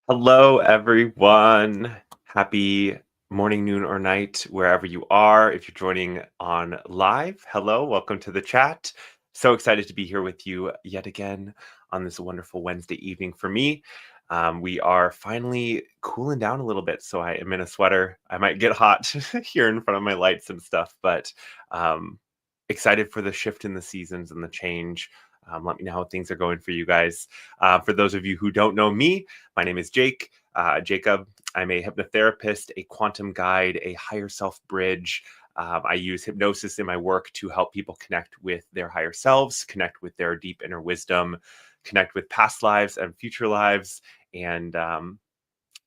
Hello, everyone. Happy morning, noon, or night, wherever you are. If you're joining on live, hello, welcome to the chat. So excited to be here with you yet again on this wonderful Wednesday evening for me. We are finally cooling down a little bit, so I am in a sweater. I might get hot here in front of my lights and stuff, but excited for the shift in the seasons and the change. Let me know how things are going for you guys. For those of you who don't know me, my name is Jacob. I'm a hypnotherapist, a quantum guide, a higher self bridge. I use hypnosis in my work to help people connect with their higher selves, connect with their deep inner wisdom, connect with past lives and future lives, and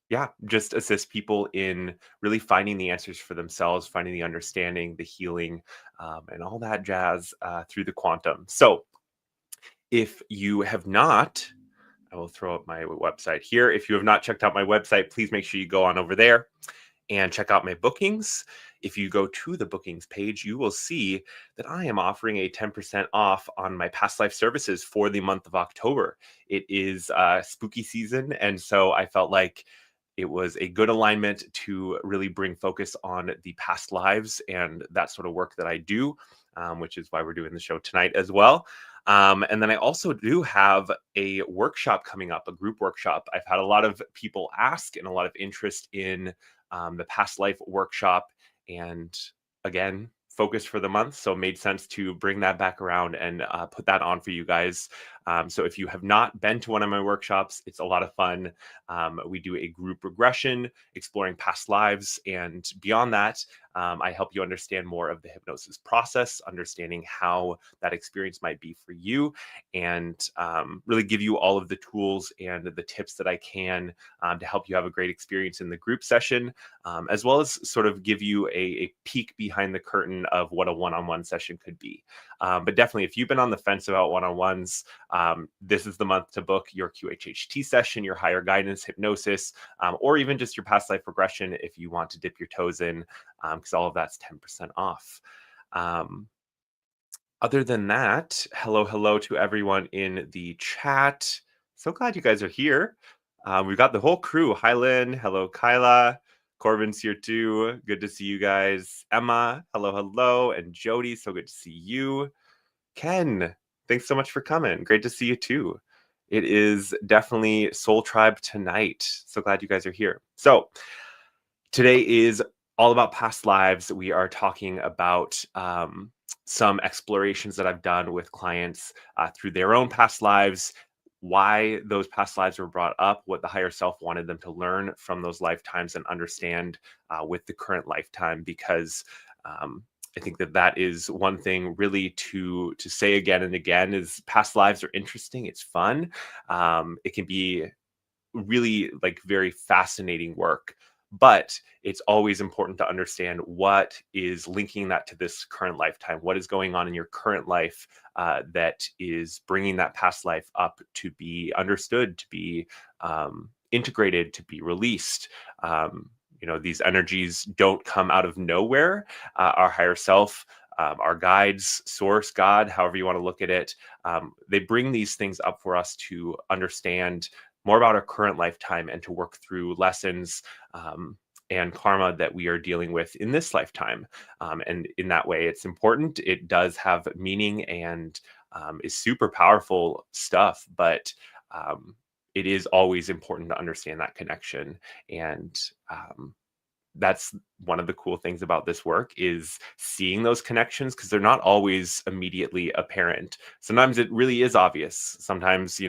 yeah, just assist people in really finding the answers for themselves, finding the understanding, the healing, and all that jazz through the quantum. So if you have not, I will throw up my website here. If you have not checked out my website, please make sure you go on over there and check out my bookings. If you go to the bookings page, you will see that I am offering a 10% off on my past life services for the month of October. It is spooky season, and so I felt like it was a good alignment to really bring focus on the past lives and that sort of work that I do, which is why we're doing the show tonight as well. And then I also do have a workshop coming up, a group workshop. I've had a lot of people ask and a lot of interest in the past life workshop. And again, focus for the month. So it made sense to bring that back around and put that on for you guys. So if you have not been to one of my workshops, it's a lot of fun. We do a group regression, exploring past lives. And beyond that, I help you understand more of the hypnosis process, understanding how that experience might be for you, and really give you all of the tools and the tips that I can to help you have a great experience in the group session, as well as sort of give you a peek behind the curtain of what a one-on-one session could be. But definitely, if you've been on the fence about one-on-ones, this is the month to book your QHHT session, your higher guidance hypnosis, or even just your past life regression if you want to dip your toes in, because all of that's 10% off. Um, Other than that, hello to everyone in the chat. So glad you guys are here. We've got the whole crew. Hi, Lynn. Hello, Kyla. Corbin's here too. Good to see you guys. Emma, hello. And Jody, so good to see you. Ken, thanks so much for coming. Great to see you too. It is definitely Soul Tribe tonight. So glad you guys are here. So today is all about past lives. We are talking about some explorations that I've done with clients through their own past lives, why those past lives were brought up, what the higher self wanted them to learn from those lifetimes and understand with the current lifetime, because I think that that is one thing really to say again and again is past lives are interesting. It's fun. It can be really like very fascinating work, but it's always important to understand what is linking that to this current lifetime, what is going on in your current life that is bringing that past life up to be understood, to be integrated, to be released. These energies don't come out of nowhere. Our higher self, our guides, source, God, however you want to look at it, they bring these things up for us to understand more about our current lifetime and to work through lessons and karma that we are dealing with in this lifetime. And in that way, it's important. It does have meaning and is super powerful stuff, but it is always important to understand that connection. And that's one of the cool things about this work is seeing those connections, because they're not always immediately apparent. Sometimes it really is obvious. Sometimes,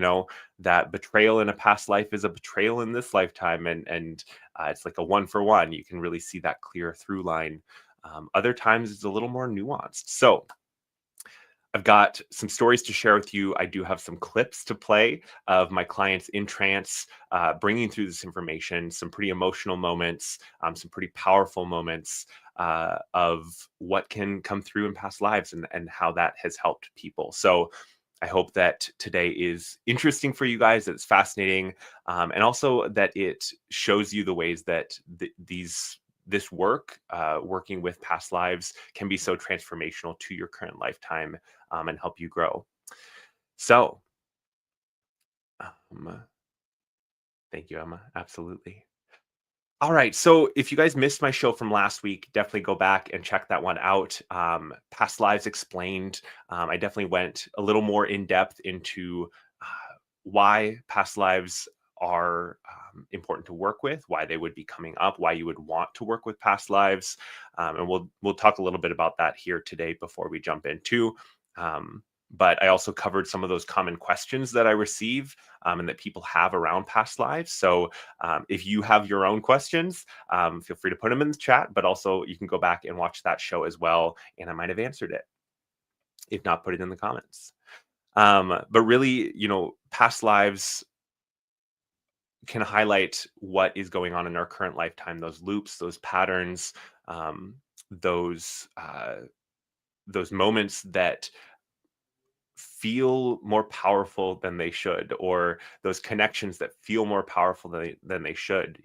that betrayal in a past life is a betrayal in this lifetime, and it's like a one for one. You can really see that clear through line. Other times it's a little more nuanced. So I've got some stories to share with you. I do have some clips to play of my clients in trance, bringing through this information, some pretty emotional moments, some pretty powerful moments of what can come through in past lives and how that has helped people. So I hope that today is interesting for you guys, that it's fascinating, and also that it shows you the ways that this work, working with past lives, can be so transformational to your current lifetime and help you grow. So, um, Thank you, Emma. Absolutely. All right. So if you guys missed my show from last week, definitely go back and check that one out. Past Lives Explained. I definitely went a little more in depth into why past lives are important to work with, why they would be coming up, why you would want to work with past lives, and we'll talk a little bit about that here today before we jump into. Um, but I also covered some of those common questions that I receive and that people have around past lives. So if you have your own questions, feel free to put them in the chat, but also you can go back and watch that show as well. And I might have answered it. If not, put it in the comments. But really, past lives can highlight what is going on in our current lifetime, those loops, those patterns, um, those those moments that feel more powerful than they should, or those connections that feel more powerful than they should.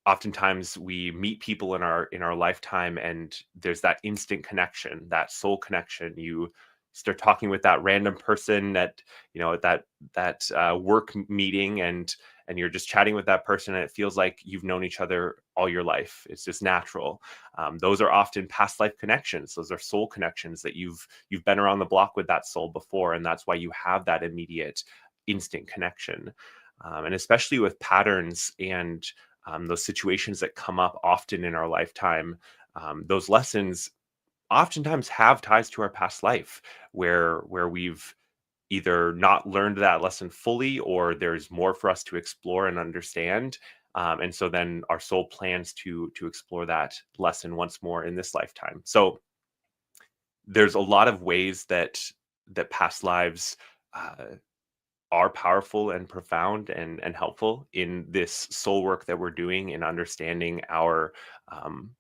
Oftentimes we meet people in our lifetime and there's that instant connection, that soul connection. You start talking with that random person at that work meeting, and you're just chatting with that person and it feels like you've known each other all your life. It's just natural. Those are often past life connections. Those are soul connections that you've been around the block with that soul before, and that's why you have that immediate instant connection. And especially with patterns and those situations that come up often in our lifetime, those lessons oftentimes have ties to our past life, where we've either not learned that lesson fully, or there's more for us to explore and understand. And so then our soul plans to explore that lesson once more in this lifetime. So there's a lot of ways that past lives uh, are powerful and profound and helpful in this soul work that we're doing in understanding um,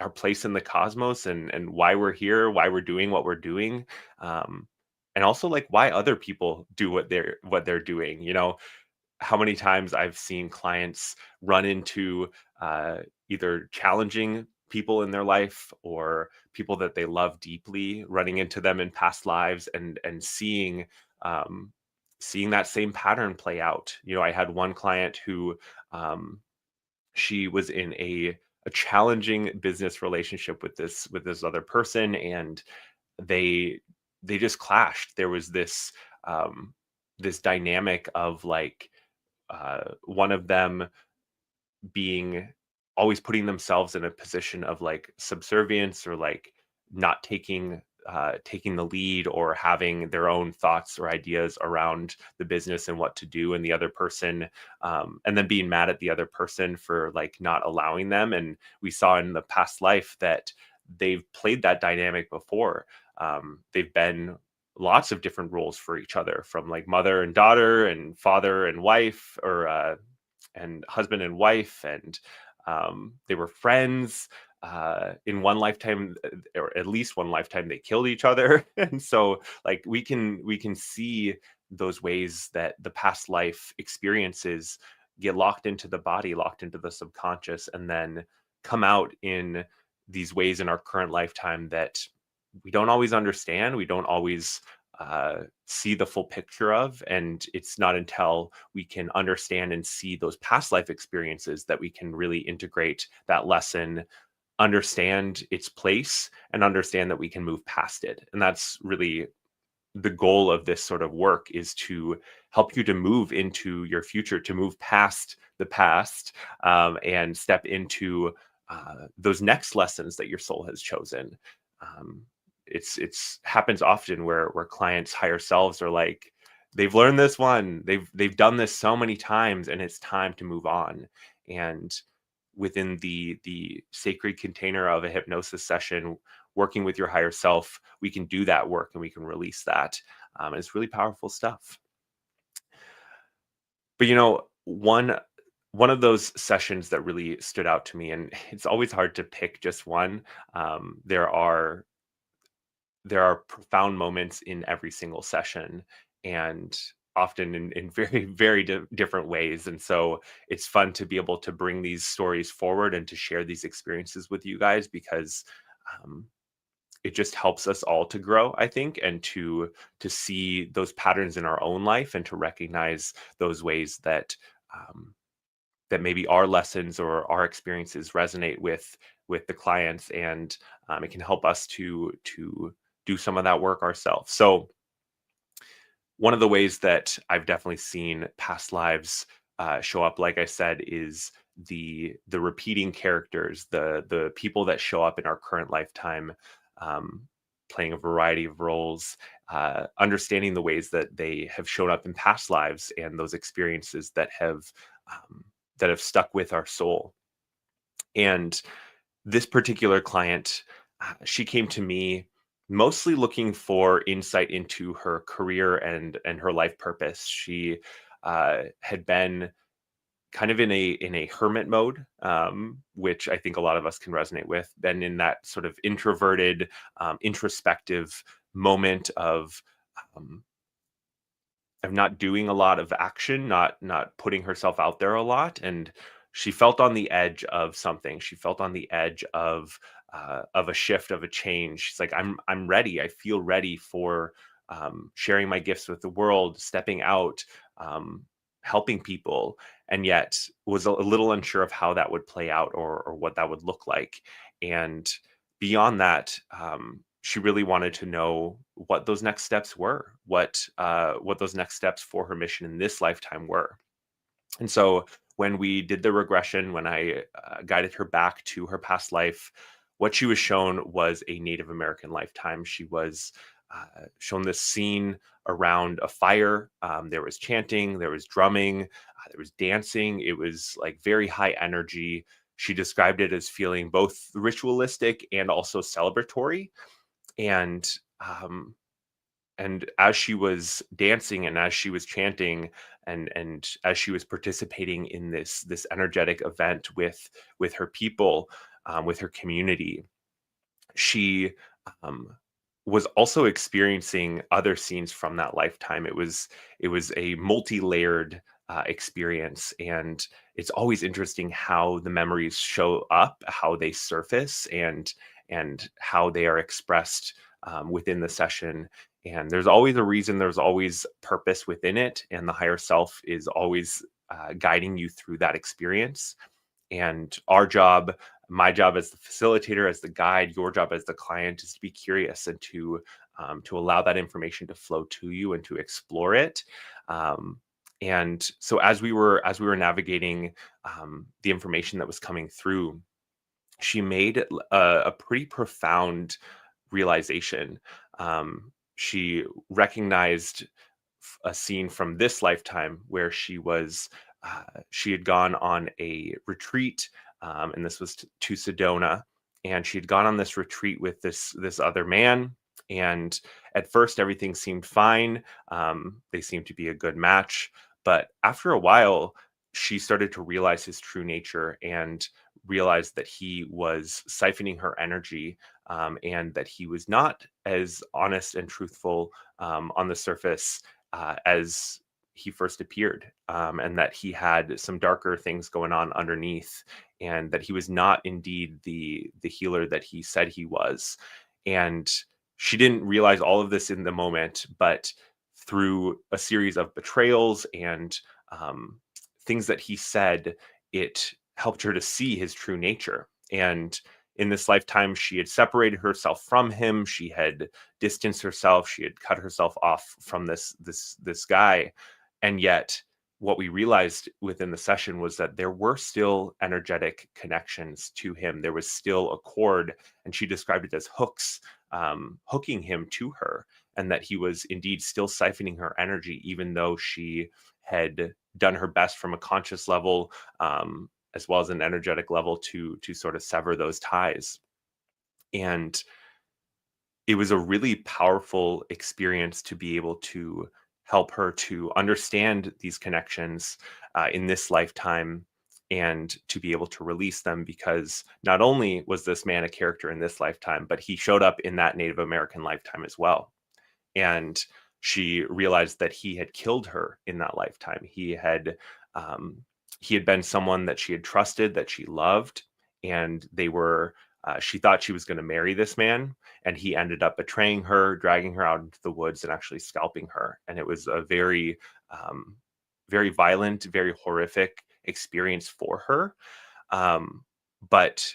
our place in the cosmos, and why we're here, why we're doing what we're doing, um, and also like why other people do what they're doing. How many times I've seen clients run into either challenging people in their life or people that they love deeply, running into them in past lives, and um, seeing that same pattern play out. I had one client who um, she was in a challenging business relationship with this other person, and they they just clashed. There was this dynamic of like one of them being always putting themselves in a position of like subservience, or like not taking the lead, or having their own thoughts or ideas around the business and what to do, and the other person, and then being mad at the other person for like not allowing them. And we saw in the past life that they've played that dynamic before. They've been lots of different roles for each other, from like mother and daughter, and father and wife, or and husband and wife, and they were friends. In one lifetime, or at least one lifetime, they killed each other. And so like we can see those ways that the past life experiences get locked into the body, locked into the subconscious, and then come out in these ways in our current lifetime that we don't always understand, we don't always see the full picture of. And it's not until we can understand and see those past life experiences that we can really integrate that lesson, understand its place, and understand that we can move past it. And that's really the goal of this sort of work, is to help you to move into your future, to move past the past, and step into those next lessons that your soul has chosen. Um, it's happens often where clients higher selves are like, they've learned this one, they've done this so many times, and it's time to move on. And within the sacred container of a hypnosis session, working with your higher self, we can do that work and we can release that. And it's really powerful stuff. But one of those sessions that really stood out to me, and it's always hard to pick just one. There are profound moments in every single session, and often in very different ways. And so it's fun to be able to bring these stories forward and to share these experiences with you guys, because um, it just helps us all to grow, I think, and to see those patterns in our own life, and to recognize those ways that um, that maybe our lessons or our experiences resonate with the clients, and it can help us to do some of that work ourselves. So one of the ways that I've definitely seen past lives show up, like I said, is the repeating characters, the people that show up in our current lifetime, um, playing a variety of roles, understanding the ways that they have shown up in past lives and those experiences um, that have stuck with our soul. And this particular client, she came to me mostly looking for insight into her career and her life purpose. She had been kind of in a hermit mode, which I think a lot of us can resonate with. Been in that sort of introverted, introspective moment um, of not doing a lot of action, not putting herself out there a lot, and she felt on the edge of something. She felt on the edge of a shift, of a change. She's like, I'm ready. I feel ready for sharing my gifts with the world, stepping out, um, helping people, and yet was a little unsure of how that would play out or what that would look like. And beyond that, she really wanted to know what those next steps were, what those next steps for her mission in this lifetime were. And so when we did the regression, when I guided her back to her past life, what she was shown was a Native American lifetime. She was shown this scene around a fire. There was chanting, there was drumming, there was dancing. It was like very high energy. She described it as feeling both ritualistic and also celebratory. And um, and as she was dancing and as she was chanting and as she was participating in this energetic event with her people, with her community, she um, was also experiencing other scenes from that lifetime. It was a multi-layered experience, and it's always interesting how the memories show up, how they surface, and how they are expressed within the session. And there's always a reason. There's always purpose within it, and the higher self is always guiding you through that experience. And our job, my job as the facilitator, as the guide, your job as the client, is to be curious and to allow that information to flow to you and to explore it. Um, and so as we were navigating the information that was coming through, she made a pretty profound realization. She recognized a scene from this lifetime where she had gone on a retreat, and this was to Sedona, and she had gone on this retreat with this other man. And at first, everything seemed fine. They seemed to be a good match, but after a while, she started to realize his true nature and realized that he was siphoning her energy, and that he was not as honest and truthful on the surface as he first appeared, and that he had some darker things going on underneath, and that he was not indeed the healer that he said he was. And she didn't realize all of this in the moment, but through a series of betrayals and um, things that he said, it helped her to see his true nature. And in this lifetime, she had separated herself from him. She had distanced herself. She had cut herself off from this guy. And yet, what we realized within the session was that there were still energetic connections to him. There was still a cord, and she described it as hooks, hooking him to her, and that he was indeed still siphoning her energy, even though she had done her best from a conscious level, as well as an energetic level, to sort of sever those ties. And it was a really powerful experience to be able to help her to understand these connections in this lifetime, and to be able to release them, because not only was this man a character in this lifetime, but he showed up in that Native American lifetime as well. And she realized that he had killed her in that lifetime. Um, he had been someone that she had trusted, that she loved, and they were. She thought she was going to marry this man, and he ended up betraying her, dragging her out into the woods, and actually scalping her. And it was a very very violent, very horrific experience for her. Um, but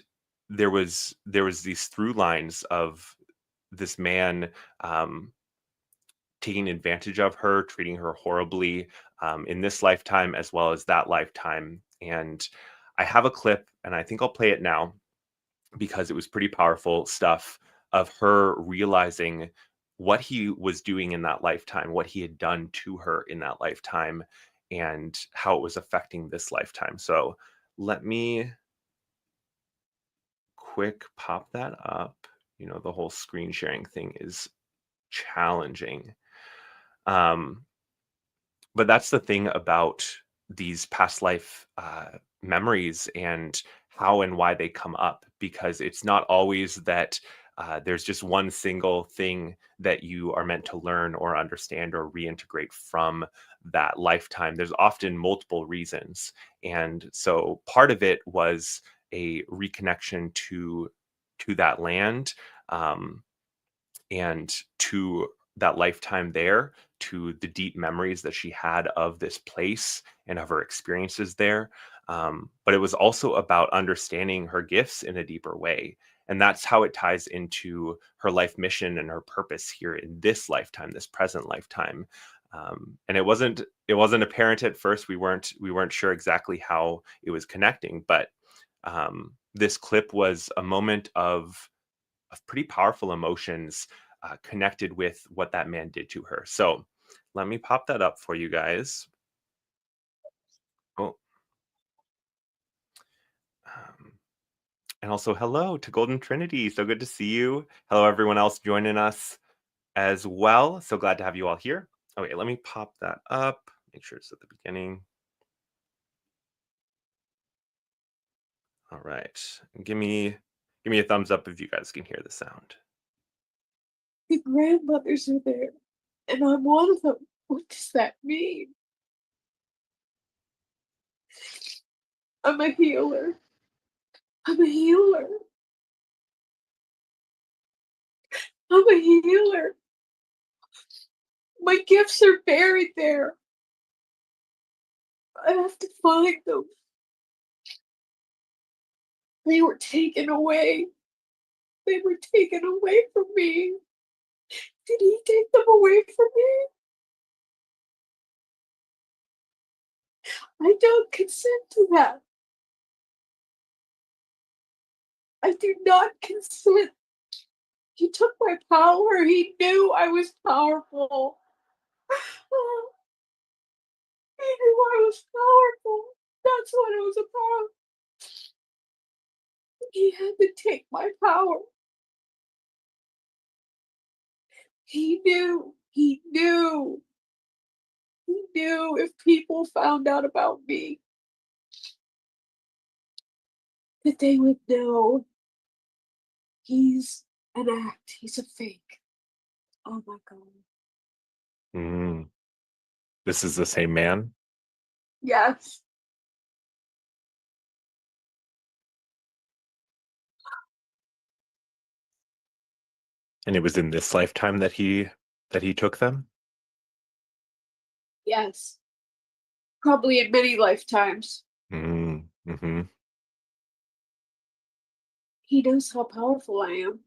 there was these through lines of this man um, taking advantage of her, treating her horribly in this lifetime as well as that lifetime. And I have a clip, and I think I'll play it now because it was pretty powerful stuff of her realizing what he was doing in that lifetime, what he had done to her in that lifetime, and how it was affecting this lifetime. So let me quick pop that up. The whole screen sharing thing is challenging. Um, but that's the thing about these past life memories and how and why they come up, because it's not always that there's just one single thing that you are meant to learn or understand or reintegrate from that lifetime. There's often multiple reasons. And so part of it was a reconnection to that land. Um, and to that lifetime there, to the deep memories that she had of this place and of her experiences there. But it was also about understanding her gifts in a deeper way. And that's how it ties into her life mission and her purpose here in this lifetime, this present lifetime. And it wasn't apparent at first. We weren't sure exactly how it was connecting, but this clip was a moment of pretty powerful emotions connected with what that man did to her. So let me pop that up for you guys. Oh, um, and also, hello to Golden Trinity. So good to see you. Hello, everyone else joining us as well. So glad to have you all here. Okay, let me pop that up. Make sure it's at the beginning. All right. Give me a thumbs up if you guys can hear the sound. The grandmothers are there, and I'm one of them. What does that mean? I'm a healer. I'm a healer. I'm a healer. My gifts are buried there. I have to find them. They were taken away. They were taken away from me. Did he take them away from me? I don't consent to that. I do not consent. He took my power. He knew I was powerful. He knew I was powerful. That's what it was about. He had to take my power. He knew. He knew. He knew if people found out about me, that they would know he's an act. He's a fake. Oh my God. Mm, this is the same man. Yes. And it was in this lifetime that he took them. Yes. Probably in many lifetimes. Mm-hmm. He knows how powerful I am.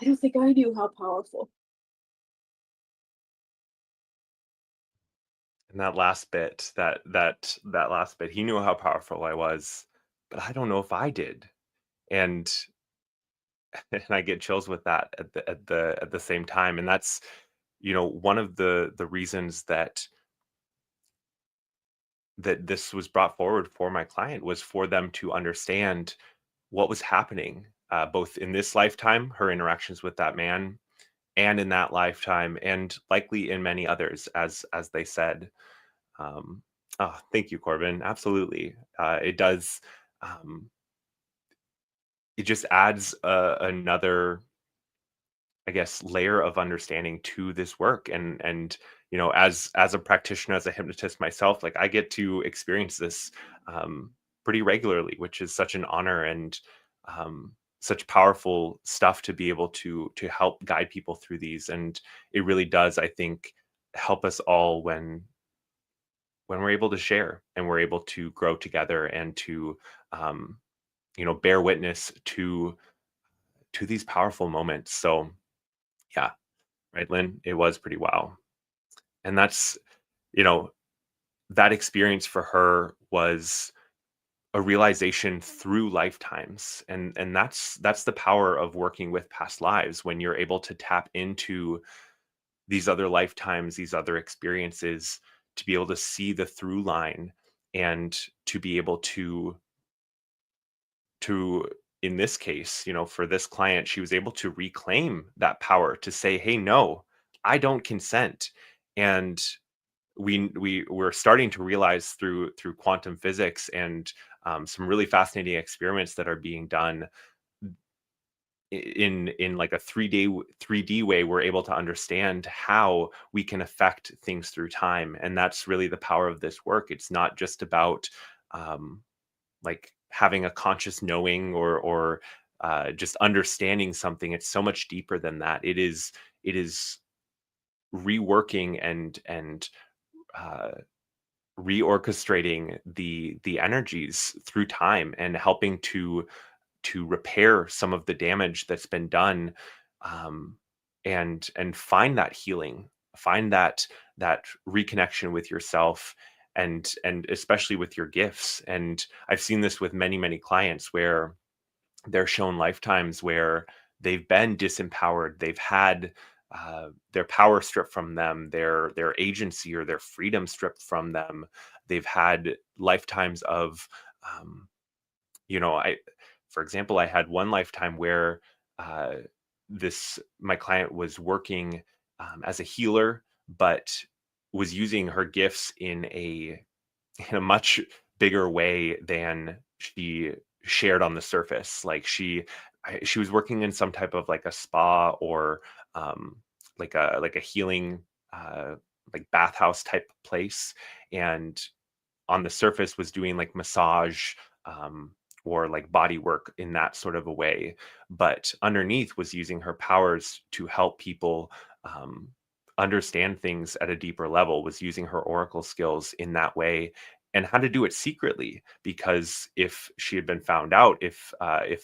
I don't think I knew how powerful. And that last bit, that last bit, he knew how powerful I was, but I don't know if I did. And and I get chills with that at the same time. And that's, one of the reasons that this was brought forward for my client was for them to understand what was happening, both in this lifetime, her interactions with that man, and in that lifetime, and likely in many others, as they said. Um, oh, thank you, Corbin. Absolutely. It does. Um, it just adds another, I guess, layer of understanding to this work. And as a practitioner, as a hypnotist myself, like I get to experience this pretty regularly, which is such an honor and such powerful stuff to be able to help guide people through these. And it really does, I think, help us all when we're able to share and we're able to grow together and to um, bear witness to these powerful moments. So yeah, right, Lynn, it was pretty wow. And that's, you know, that experience for her was a realization through lifetimes. And that's the power of working with past lives, when you're able to tap into these other lifetimes, these other experiences, to be able to see the through line, and to be able to in this case, for this client, she was able to reclaim that power to say, hey, no, I don't consent. And we're starting to realize through quantum physics and some really fascinating experiments that are being done in like a 3D way. We're able to understand how we can affect things through time, and that's really the power of this work. It's not just about um, like having a conscious knowing or just understanding something. It's so much deeper than that. It is reworking and uh, reorchestrating the energies through time, and helping to repair some of the damage that's been done, um, and find that healing, find that reconnection with yourself, and especially with your gifts. And I've seen this with many clients, where they're shown lifetimes where they've been disempowered. They've had their power stripped from them, their agency or their freedom stripped from them. They've had lifetimes of um, I for example, I had one lifetime where uh, this my client was working as a healer, but was using her gifts in a much bigger way than she shared on the surface. Like she was working in some type of like a spa, or um, like a healing uh, like bathhouse type place, and on the surface was doing like massage, um, or like body work in that sort of a way, but underneath was using her powers to help people um, understand things at a deeper level, was using her oracle skills in that way, and how to do it secretly. Because if she had been found out, if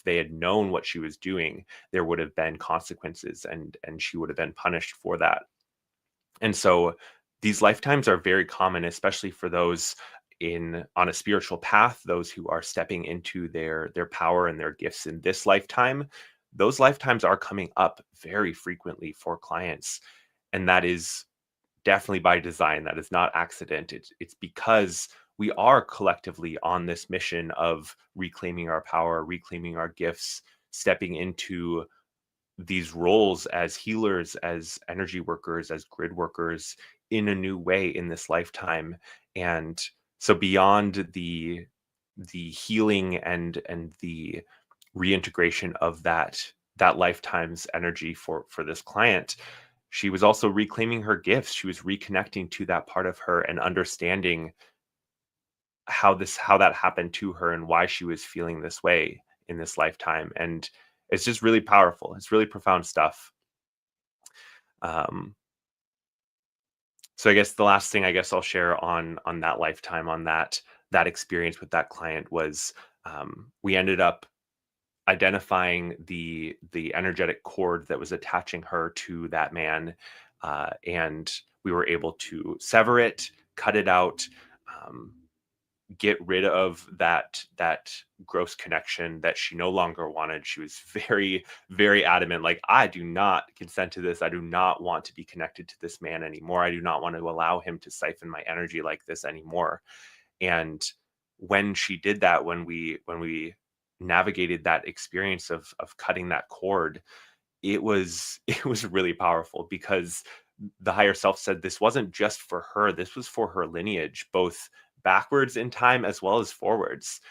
they had known what she was doing, there would have been consequences, and she would have been punished for that. And so these lifetimes are very common, especially for those in on a spiritual path, those who are stepping into their power and their gifts in this lifetime. Those lifetimes are coming up very frequently for clients. And that is definitely by design. That is not accident. It's because we are collectively on this mission of reclaiming our power, reclaiming our gifts, stepping into these roles as healers, as energy workers, as grid workers in a new way in this lifetime. And so beyond the healing and the reintegration of that lifetime's energy for this client, she was also reclaiming her gifts. She was reconnecting to that part of her and understanding how that happened to her and why she was feeling this way in this lifetime. And it's just really powerful. It's really profound stuff. Um, so I guess the last thing I guess I'll share on that lifetime, on that experience with that client was, we ended up identifying the energetic cord that was attaching her to that man, and we were able to sever it, cut it out, um, get rid of that gross connection that she no longer wanted. She was very adamant, like, I do not consent to this. I do not want to be connected to this man anymore. I do not want to allow him to siphon my energy like this anymore. And when she did that, when we navigated that experience of cutting that cord, it was it was really powerful, because the higher self said this wasn't just for her, this was for her lineage, both backwards in time as well as forwards.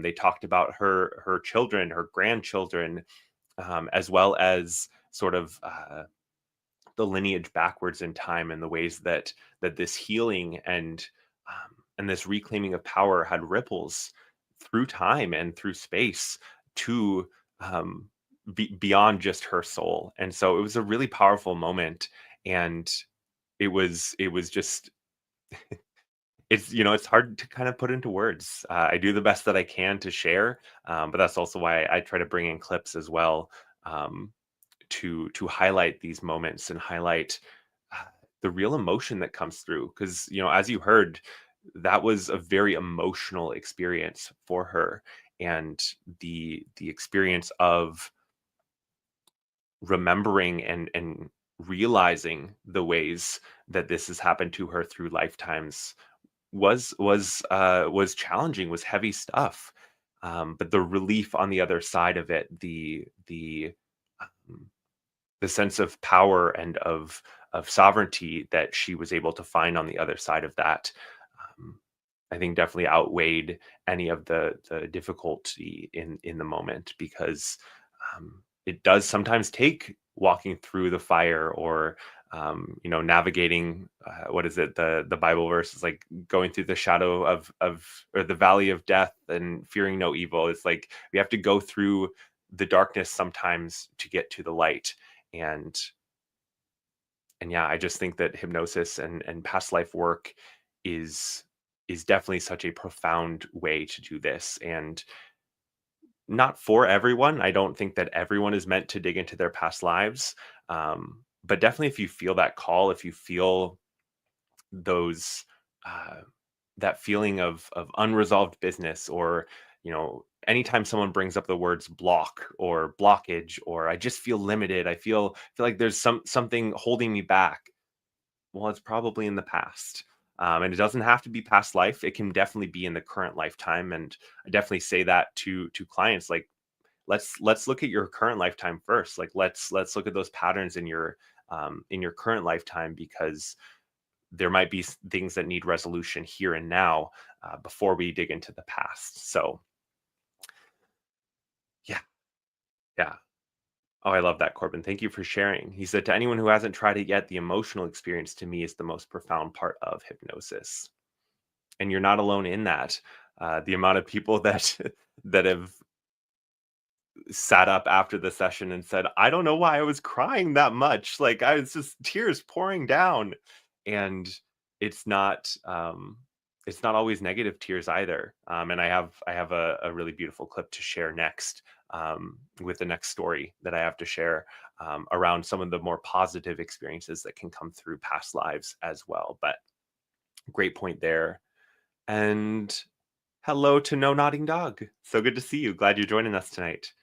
They talked about her children, her grandchildren, as well as sort of the lineage backwards in time, and the ways that this healing and this reclaiming of power had ripples through time and through space to um, beyond just her soul. And so it was a really powerful moment. And it was just it's hard to kind of put into words. I do the best that I can to share, but that's also why I try to bring in clips as well, um, to highlight these moments and highlight uh, the real emotion that comes through. Because as you heard, that was a very emotional experience for her, and the experience of remembering and realizing the ways that this has happened to her through lifetimes was challenging, was heavy stuff. But the relief on the other side of it, um, the sense of power and of sovereignty that she was able to find on the other side of that, um, I think definitely outweighed any of the difficulty in the moment, because it does sometimes take walking through the fire, or navigating, what is it, the Bible verse is like going through the shadow of or the valley of death and fearing no evil. It's like we have to go through the darkness sometimes to get to the light. And and yeah, I just think that hypnosis and past life work is is definitely such a profound way to do this, and not for everyone. I don't think that everyone is meant to dig into their past lives. But definitely, if you feel that call, if you feel those uh, that feeling of unresolved business, or anytime someone brings up the words block or blockage, or I just feel limited, I feel like there's something holding me back. Well, it's probably in the past. And it doesn't have to be past life. It can definitely be in the current lifetime. And I definitely say that to clients, like, let's look at your current lifetime first. Like, let's look at those patterns in your current lifetime, because there might be things that need resolution here and now, before we dig into the past. So yeah, yeah. Oh, I love that, Corbin. Thank you for sharing. He said, to anyone who hasn't tried it yet, the emotional experience to me is the most profound part of hypnosis. And you're not alone in that. The amount of people that that have sat up after the session and said, "I don't know why I was crying that much. Like, I was just tears pouring down." And it's not it's not always negative tears either. And I have a really beautiful clip to share next, with the next story that I have to share, around some of the more positive experiences that can come through past lives as well. But great point there. And hello to No Nodding Dog. So good to see you. Glad you're joining us tonight.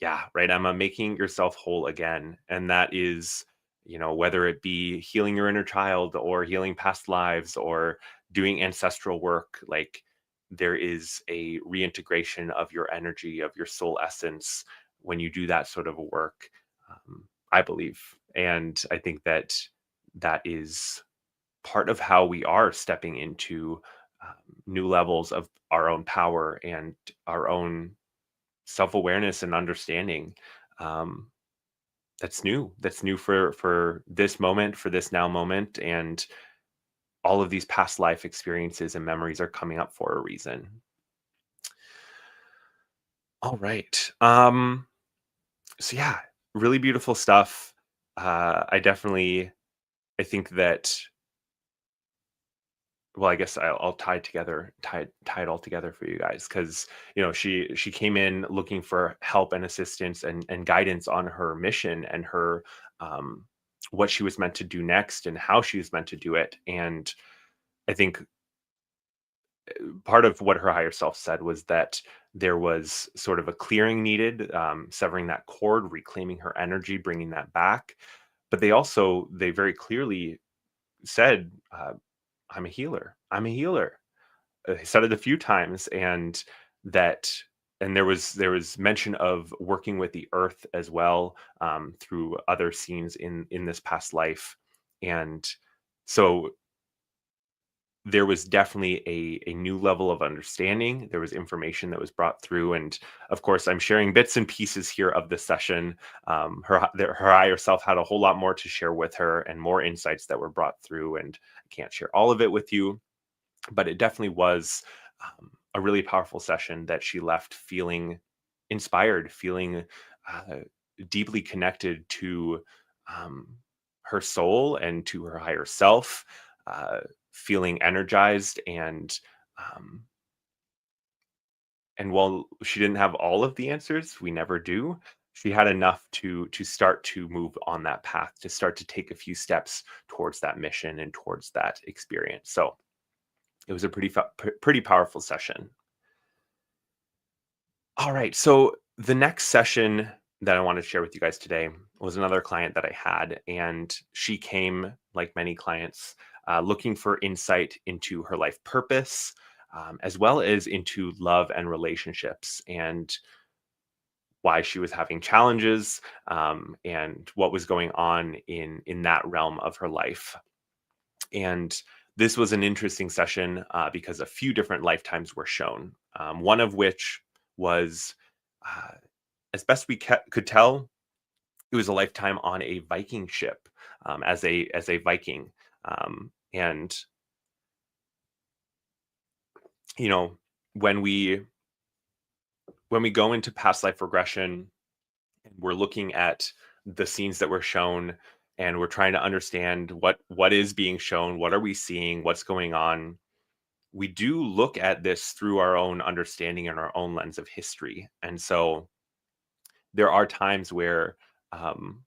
Yeah, right, Emma, making yourself whole again. And that is, whether it be healing your inner child, or healing past lives, or doing ancestral work, like, there is a reintegration of your energy, of your soul essence, when you do that sort of a work, I believe. And I think that that is part of how we are stepping into, new levels of our own power and our own self-awareness and understanding. um, that's new for this moment, for this now moment. And all of these past life experiences and memories are coming up for a reason. All right. So yeah, really beautiful stuff. I think that, well, I guess I'll tie it all together for you guys, because she came in looking for help and assistance and guidance on her mission, and her, um, what she was meant to do next, and how she was meant to do it. And I think part of what her higher self said was that there was sort of a clearing needed, severing that cord, reclaiming her energy, bringing that back. But they very clearly said, I'm a healer. I'm a healer. He said it a few times. That and there was mention of working with the earth as well, through other scenes in this past life. And so there was definitely a new level of understanding. There was information that was brought through, and of course, I'm sharing bits and pieces here of the session. Her higher self had a whole lot more to share with her, and more insights that were brought through, and I can't share all of it with you, but it definitely was, a really powerful session that she left feeling inspired, feeling, uh, deeply connected to, um, her soul and to her higher self, uh, feeling energized um, and while she didn't have all of the answers, we never do, she had enough to start to move on that path, to start to take a few steps towards that mission and towards that experience. So it was a pretty powerful session. All right, so the next session that I want to share with you guys today was another client that I had, and she came, like many clients, looking for insight into her life purpose, as well as into love and relationships, and why she was having challenges, and what was going on in that realm of her life. And this was an interesting session because a few different lifetimes were shown. One of which was, uh, as best we could tell, it was a lifetime on a Viking ship, as a Viking. And you know, when we go into past life regression, and we're looking at the scenes that were shown, and we're trying to understand what is being shown, what are we seeing, what's going on. We do look at this through our own understanding and our own lens of history. And so there are times um,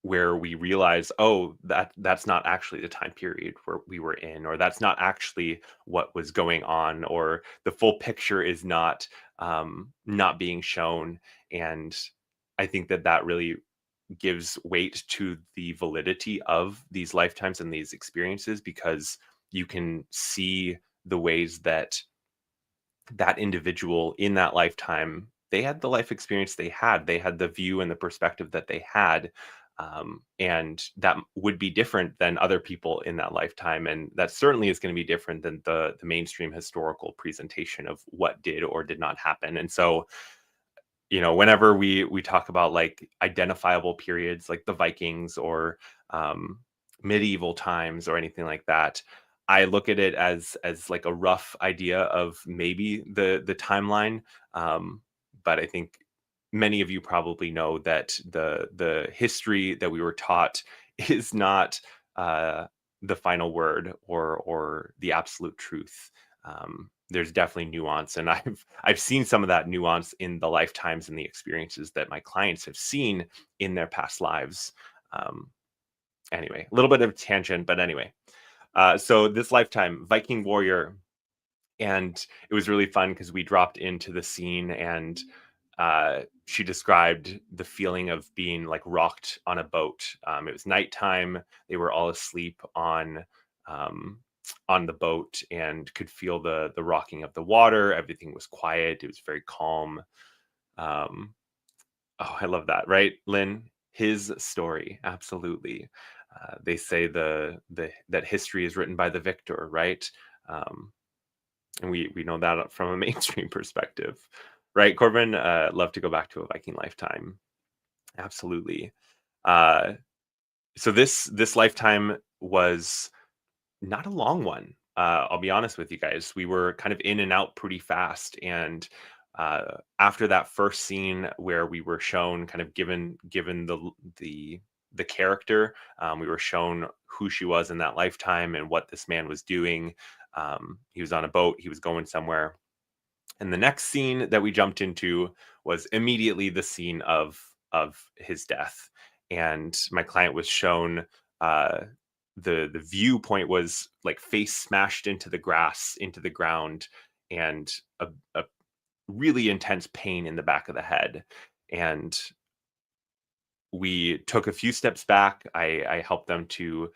where we realize, oh, that's not actually the time period where we were in, or that's not actually what was going on, or the full picture is not being shown. And I think that really gives weight to the validity of these lifetimes and these experiences, because you can see the ways that that individual in that lifetime, they had the life experience they had the view and the perspective that they had, and that would be different than other people in that lifetime, and that certainly is going to be different than the mainstream historical presentation of what did or did not happen. And so, whenever we talk about like identifiable periods like the Vikings, or um, medieval times, or anything like that, I look at it as like a rough idea of maybe the timeline. um, but I think many of you probably know that the history that we were taught is not uh, the final word, or the absolute truth. There's definitely nuance, and I've seen some of that nuance in the lifetimes and the experiences that my clients have seen in their past lives. Um, anyway, a little bit of a tangent, but anyway. So this lifetime, Viking warrior, and it was really fun because we dropped into the scene, and she described the feeling of being like rocked on a boat. It was nighttime; they were all asleep um, on the boat, and could feel the rocking of the water. Everything was quiet; it was very calm. Um, oh, I love that, right, Lynn? His story, absolutely. They say the that history is written by the victor, right? Um, and we know that from a mainstream perspective, right, Corbin? Love to go back to a Viking lifetime. Absolutely. Uh, so this lifetime was not a long one. I'll be honest with you guys. We were kind of in and out pretty fast, and after that first scene where we were shown, kind of given the the character, we were shown who she was in that lifetime and what this man was doing. He was on a boat. He was going somewhere. And the next scene that we jumped into was immediately the scene of his death. And my client was shown, uh, the viewpoint was like face smashed into the grass, into the ground, and a really intense pain in the back of the head. And we took a few steps back. I helped them to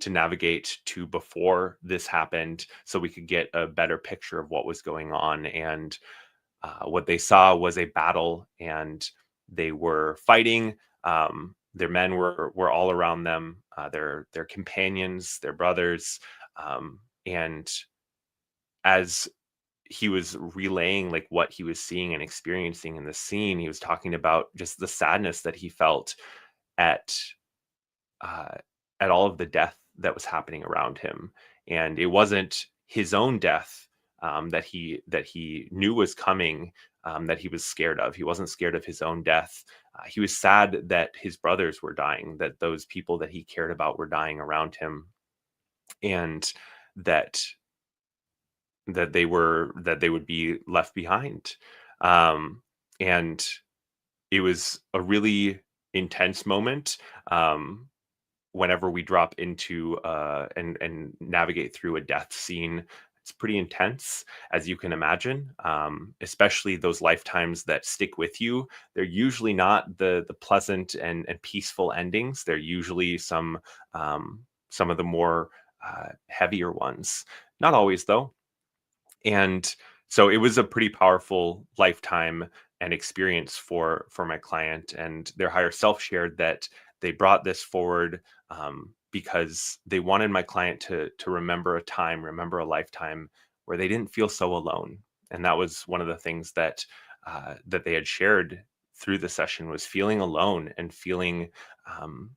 navigate to before this happened, so we could get a better picture of what was going on. And what they saw was a battle, and they were fighting. Their men were all around them, their companions, their brothers, and as he was relaying like what he was seeing and experiencing in the scene, he was talking about just the sadness that he felt at uh, at all of the death that was happening around him. And it wasn't his own death, that he knew was coming, that he was scared of. He wasn't scared of his own death. he was sad that his brothers were dying, that those people that he cared about were dying around him, and that that they would be left behind. Um, and it was a really intense moment. Whenever we drop into and navigate through a death scene, it's pretty intense, as you can imagine. Especially those lifetimes that stick with you. They're usually not the pleasant and peaceful endings. They're usually some of the more heavier ones. Not always, though. And so it was a pretty powerful lifetime and experience for my client, and their higher self shared that they brought this forward, because they wanted my client to remember a time, remember a lifetime where they didn't feel so alone. And that was one of the things that they had shared through the session, was feeling alone and um,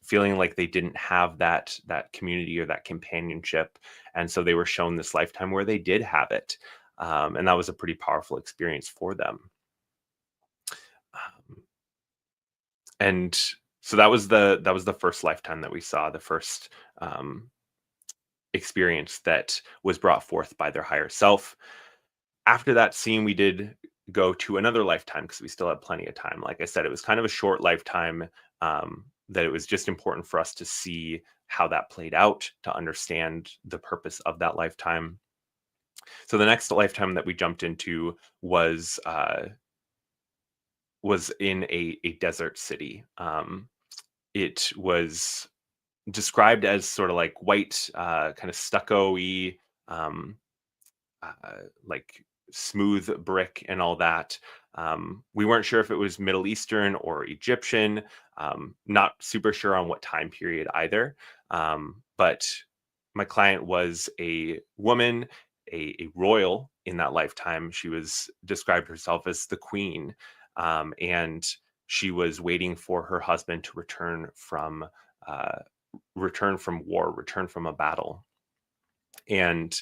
feeling like they didn't have that community or that companionship. And so they were shown this lifetime where they did have it. And that was a pretty powerful experience for them. Um, and so that was the first lifetime that we saw, the first um, experience that was brought forth by their higher self. After that scene, we did go to another lifetime because we still had plenty of time. Like I said, it was kind of a short lifetime, that it was just important for us to see how that played out, to understand the purpose of that lifetime. So the next lifetime that we jumped into was in a desert city. It was described as sort of like white, kind of stucco-y, um, like smooth brick and all that. We weren't sure if it was Middle Eastern or Egyptian. Not super sure on what time period either. But my client was a woman, a royal in that lifetime. She was described herself as the queen, and she was waiting for her husband to uh, return from war, return from a battle. And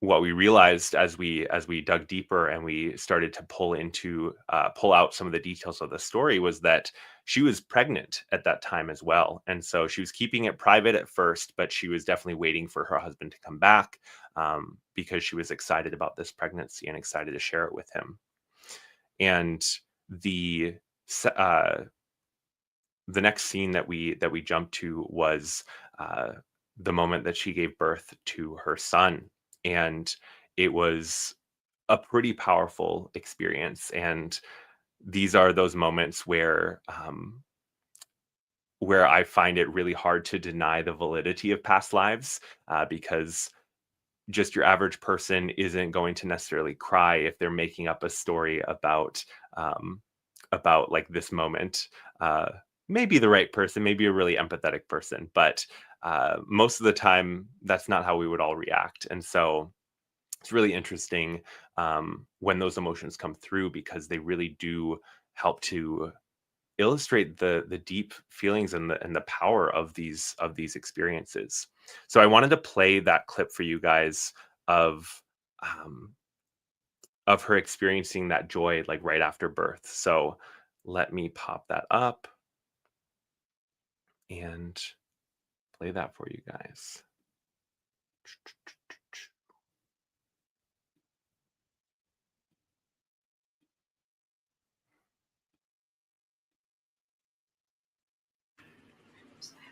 what we realized as we dug deeper and we started to pull out some of the details of the story, was that she was pregnant at that time as well. And so she was keeping it private at first, but she was definitely waiting for her husband to come back, because she was excited about this pregnancy and excited to share it with him. And the se- uh, the next scene that we jumped to was uh, the moment that she gave birth to her son. And it was a pretty powerful experience. And these are those moments where I find it really hard to deny the validity of past lives, because just your average person isn't going to necessarily cry if they're making up a story um, about like this moment. Uh, Maybe the right person, maybe a really empathetic person, but most of the time, that's not how we would all react. And so it's really interesting, when those emotions come through, because they really do help to illustrate the deep feelings and the power of these experiences. So I wanted to play that clip for you guys of um, of her experiencing that joy like right after birth. So let me pop that up and play that for you guys.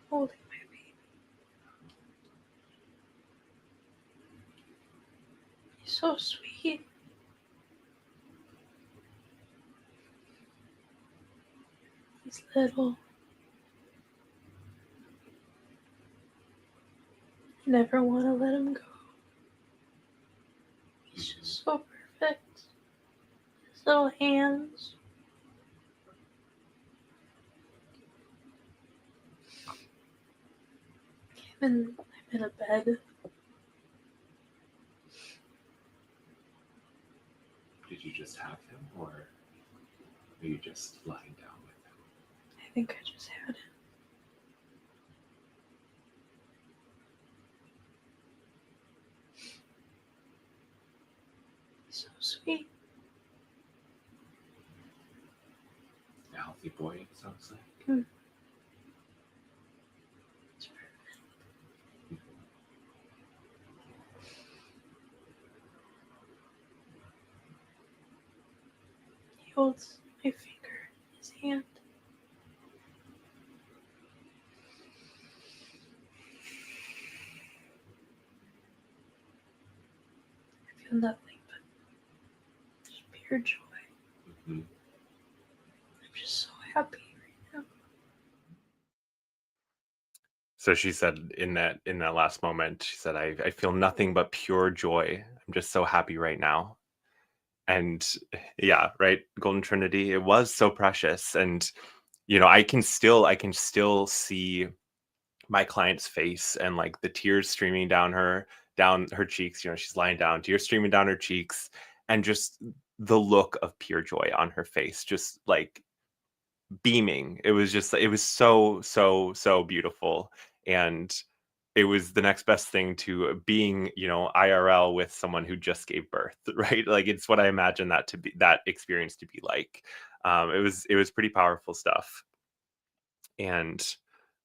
Holding my baby. He's so sweet. He's little. I never want to let him go. He's just so perfect. His little hands. I'm in a bed. Did you just have him, or are you just lying down with him? I think I just had him. He's so sweet. Good boy, it sounds like. Mm. He holds my finger in his hand. I feel nothing but just pure joy. Mhm. I'm just so happy right now. So she said in that last moment, she said, I feel nothing but pure joy. I'm just so happy right now. And yeah, right, Golden Trinity, it was so precious. And I can still see my client's face and like the tears streaming down her cheeks. She's lying down, tears streaming down her cheeks, and just the look of pure joy on her face, just like beaming. It was so, so, so beautiful. And it was the next best thing to being, IRL with someone who just gave birth, right? Like it's what I imagine that experience to be like. It was pretty powerful stuff. And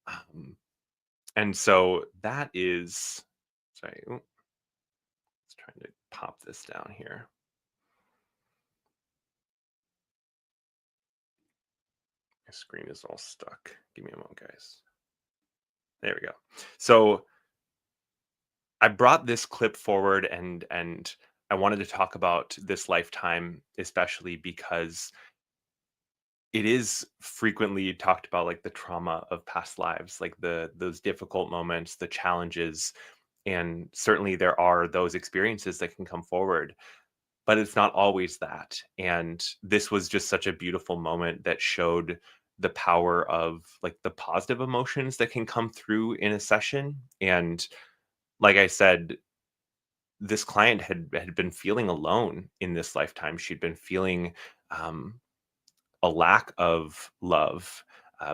um, and so that is, sorry, let's try to pop this down here. My screen is all stuck. Give me a moment, guys. There we go. So I brought this clip forward, and I wanted to talk about this lifetime, especially because it is frequently talked about, like the trauma of past lives, like those difficult moments, the challenges, and certainly there are those experiences that can come forward, but it's not always that. And this was just such a beautiful moment that showed the power of like the positive emotions that can come through in a session. And like I said, this client had been feeling alone in this lifetime. She'd been feeling um, a lack of love,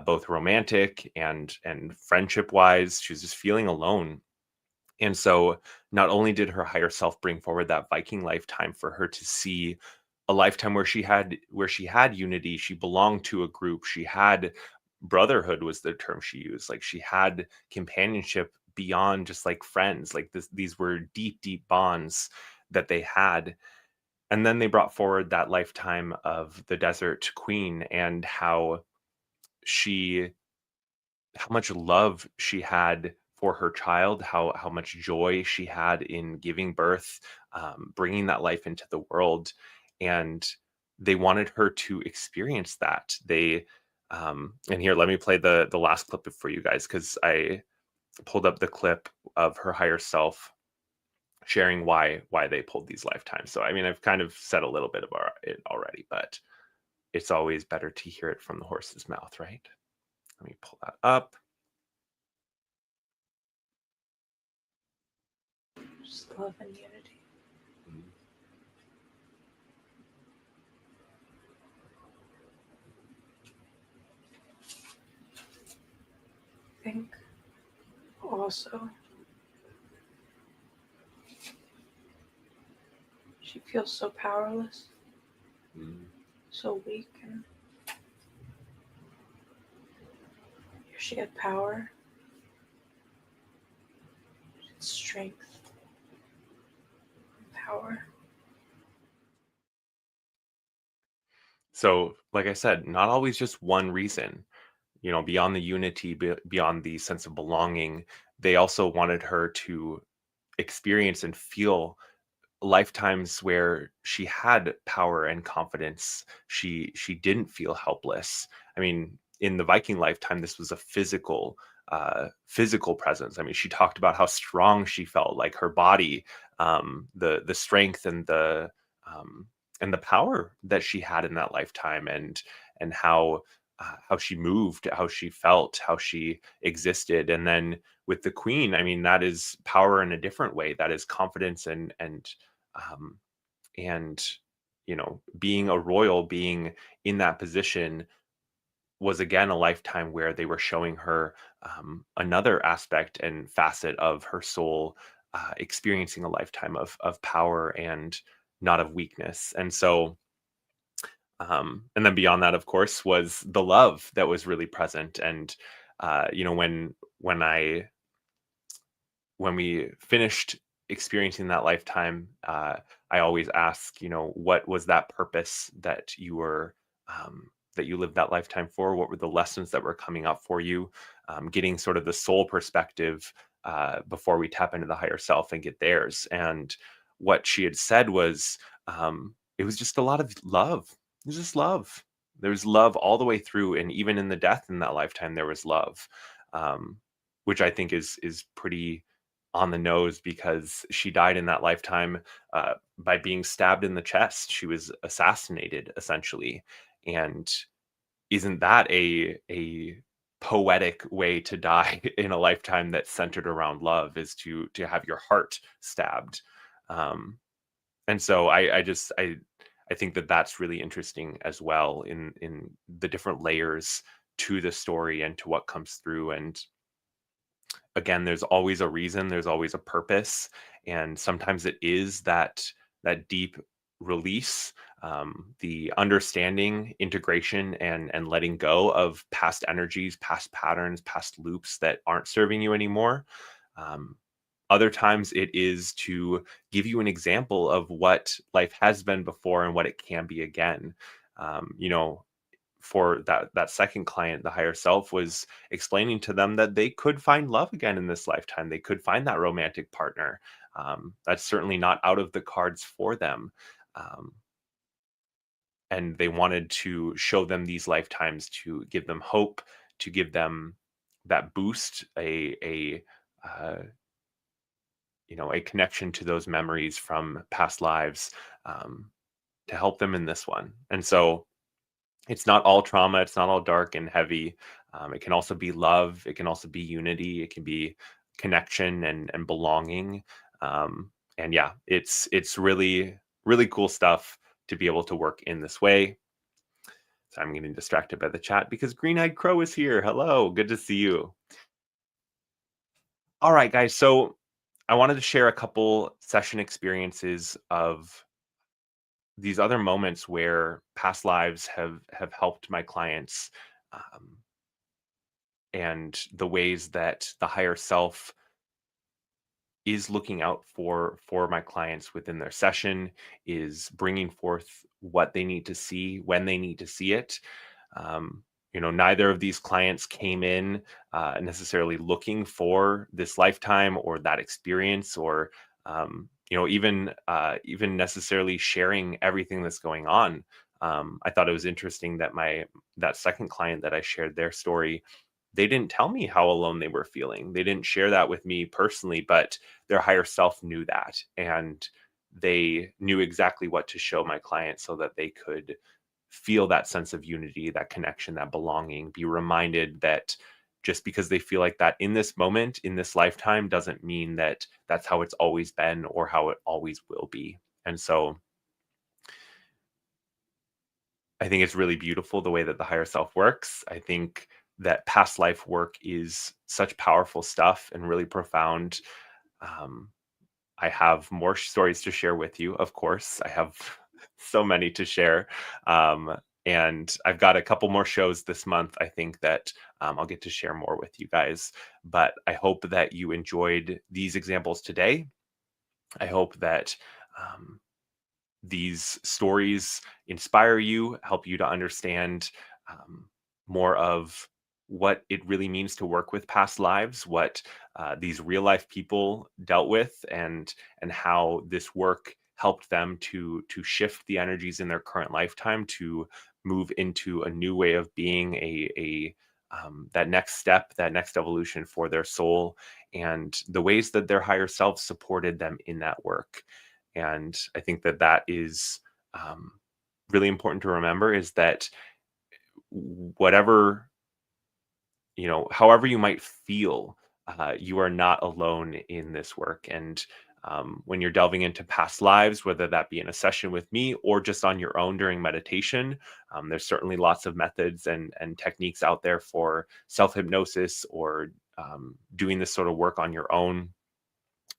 both romantic and friendship wise. She was just feeling alone. And so, not only did her higher self bring forward that Viking lifetime for her to see a lifetime where she had unity, she belonged to a group, she had brotherhood was the term she used. Like she had companionship beyond just like friends. Like these were deep, deep bonds that they had. And then they brought forward that lifetime of the desert queen and she how much love she had for her child, how much joy she had in giving birth, bringing that life into the world, and they wanted her to experience that. And here, let me play the last clip for you guys because I pulled up the clip of her higher self sharing why they pulled these lifetimes. So I mean, I've kind of said a little bit about it already, but it's always better to hear it from the horse's mouth, right? Let me pull that up. Just love and unity. I think also she feels so powerless, Mm. so weak, and if she had power, strength, and power. So, like I said, not always just one reason. Beyond the unity, beyond the sense of belonging, they also wanted her to experience and feel lifetimes where she had power and confidence. She didn't feel helpless. I mean, in the Viking lifetime, this was a physical presence. I mean, she talked about how strong she felt, like her body, the strength um, and the power that she had in that lifetime, and how she moved, how she felt, how she existed. And then with the queen, I mean, that is power in a different way. That is confidence um, and being a royal, being in that position was again a lifetime where they were showing her another aspect and facet of her soul, experiencing a lifetime of power and not of weakness. And so And then beyond that, of course, was the love that was really present. And when we finished experiencing that lifetime, I always ask, what was that purpose that that you lived that lifetime for? What were the lessons that were coming up for you? Getting sort of the soul perspective before we tap into the higher self and get theirs. And what she had said was, it was just a lot of love. It was just love. There was love all the way through, and even in the death in that lifetime, there was love, um, which I think is pretty on the nose because she died in that lifetime by being stabbed in the chest. She was assassinated essentially, and isn't that a poetic way to die in a lifetime that's centered around love? Is to have your heart stabbed, um, and so I think that that's really interesting as well in the different layers to the story and to what comes through. And again, there's always a reason, there's always a purpose, and sometimes it is that deep release, the understanding, integration, and letting go of past energies, past patterns, past loops that aren't serving you anymore. Um, Other times it is to give you an example of what life has been before and what it can be again. You know, for that second client, the higher self was explaining to them that they could find love again in this lifetime. They could find that romantic partner. That's certainly not out of the cards for them. Um, and they wanted to show them these lifetimes to give them hope, to give them that boost, uh, a connection to those memories from past lives, um, to help them in this one. And so it's not all trauma, it's not all dark and heavy. It can also be love, it can also be unity, it can be connection and belonging. And yeah, it's really, really cool stuff to be able to work in this way. So I'm getting distracted by the chat because Green Eyed Crow is here. Hello, good to see you. All right, guys. So I wanted to share a couple session experiences of these other moments where past lives have helped my clients, um, and the ways that the higher self is looking out for my clients within their session, is bringing forth what they need to see when they need to see it. um, Neither of these clients came in necessarily looking for this lifetime or that experience, or even necessarily sharing everything that's going on. I thought it was interesting that my that second client that I shared their story, they didn't tell me how alone they were feeling. They didn't share that with me personally, but their higher self knew that. And they knew exactly what to show my client so that they could feel that sense of unity, that connection, that belonging, be reminded that just because they feel like that in this moment, in this lifetime, doesn't mean that that's how it's always been or how it always will be. And so I think it's really beautiful the way that the higher self works. I think that past life work is such powerful stuff and really profound. Um, I have more stories to share with you, of course. I have so many to share. Um, and I've got a couple more shows this month, I think, that I'll get to share more with you guys. But I hope that you enjoyed these examples today. I hope that um, these stories inspire you, help you to understand um, more of what it really means to work with past lives, what these real life people dealt with, and how this work helped them to shift the energies in their current lifetime to move into a new way of being, a that next step, that next evolution for their soul, and the ways that their higher self supported them in that work. And I think that that is um, really important to remember, is that whatever, however you might feel, you are not alone in this work. And when you're delving into past lives, whether that be in a session with me or just on your own during meditation, there's certainly lots of methods and techniques out there for self hypnosis or doing this sort of work on your own.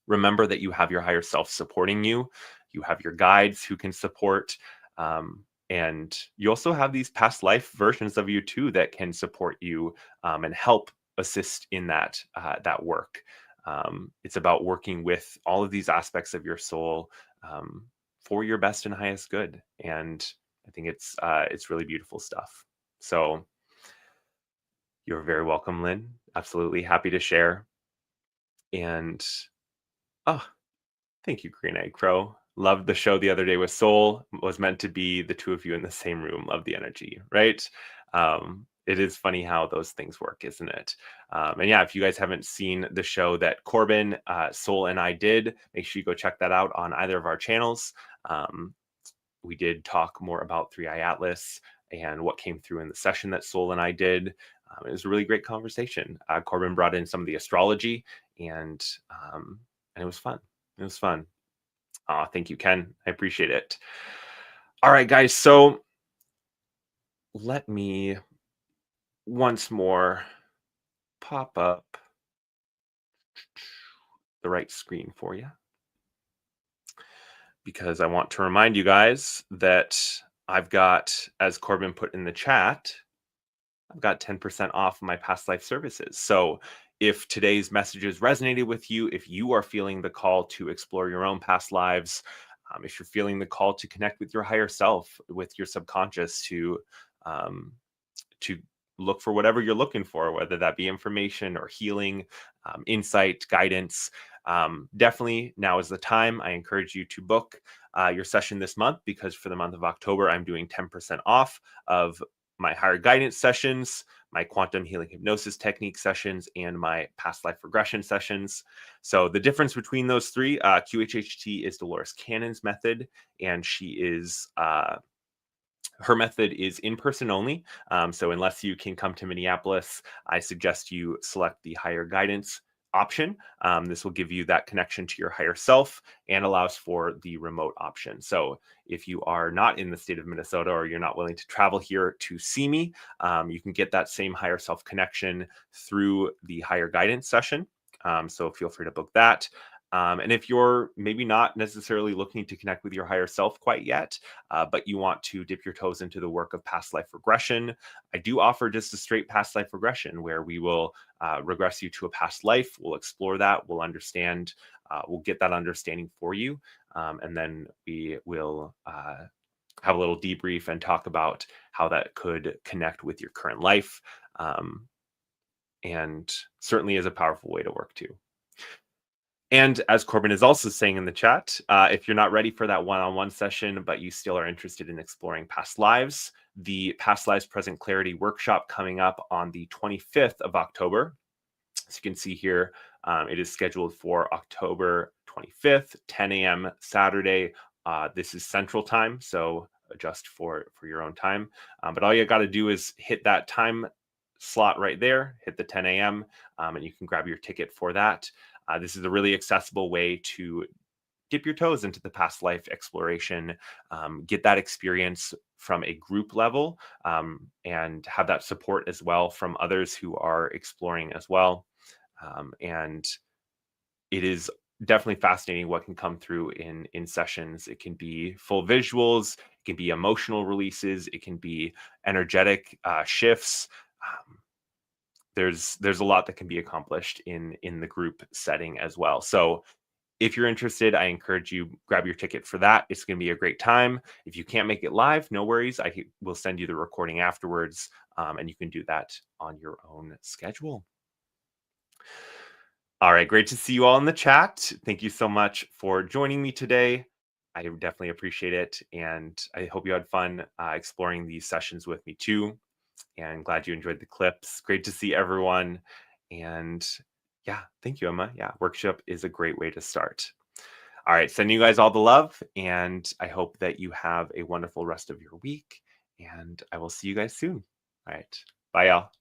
Remember that you have your higher self supporting you. You have your guides who can support. And you also have these past life versions of you too that can support you and help assist in that work. It's about working with all of these aspects of your soul um, for your best and highest good. And I think it's really beautiful stuff. So you're very welcome, Lynn. Absolutely happy to share. And oh, thank you, Green Egg Crow. Loved the show the other day with Soul. Was meant to be the two of you in the same room. Love the energy, right? It is funny how those things work, isn't it? And yeah, if you guys haven't seen the show that Corbin, Soul, and I did, make sure you go check that out on either of our channels. Um, we did talk more about Three Eye Atlas and what came through in the session that Soul and I did. It was a really great conversation. Corbin brought in some of the astrology, and it was fun. It was fun. Thank you, Ken. I appreciate it. All right, guys. So let me once more pop up the right screen for you, because I want to remind you guys that I've got, as Corbin put in the chat, I've got 10% off my past life services. So if today's messages resonated with you, if you are feeling the call to explore your own past lives, if you're feeling the call to connect with your higher self, with your subconscious, um, to look for whatever you're looking for, whether that be information or healing, insight, guidance, definitely now is the time. I encourage you to book your session this month, because for the month of October, I'm doing 10% off of my higher guidance sessions, my quantum healing hypnosis technique sessions, and my past life regression sessions. So the difference between those three, QHHT is Dolores Cannon's method, and her method is in-person only. So unless you can come to Minneapolis, I suggest you select the higher guidance option. This will give you that connection to your higher self and allows for the remote option. So if you are not in the state of Minnesota, or you're not willing to travel here to see me, you can get that same higher self connection through the higher guidance session. So feel free to book that. And if you're maybe not necessarily looking to connect with your higher self quite yet, but you want to dip your toes into the work of past life regression, I do offer just a straight past life regression, where we will regress you to a past life. We'll explore that. We'll understand. We'll get that understanding for you. And then we will have a little debrief and talk about how that could connect with your current life. And certainly is a powerful way to work too. And as Corbin is also saying in the chat, if you're not ready for that one-on-one session, but you still are interested in exploring past lives, the Past Lives Present Clarity workshop coming up on the 25th of October. As you can see here, it is scheduled for October 25th, 10 a.m. Saturday. This is Central Time, so adjust for your own time. But all you got to do is hit that time slot right there, hit the 10 a.m., and you can grab your ticket for that. This is a really accessible way to dip your toes into the past life exploration, get that experience from a group level, and have that support as well from others who are exploring as well. And it is definitely fascinating what can come through in sessions. It can be full visuals, it can be emotional releases, it can be energetic shifts. There's a lot that can be accomplished in the group setting as well. So if you're interested, I encourage you, grab your ticket for that. It's going to be a great time. If you can't make it live, no worries. I will send you the recording afterwards, and you can do that on your own schedule. All right, great to see you all in the chat. Thank you so much for joining me today. I definitely appreciate it, and I hope you had fun exploring these sessions with me too. And glad you enjoyed the clips. Great to see everyone. And yeah, thank you, Emma. Yeah, workshop is a great way to start. All right, sending you guys all the love, and I hope that you have a wonderful rest of your week, and I will see you guys soon. All right, bye, y'all.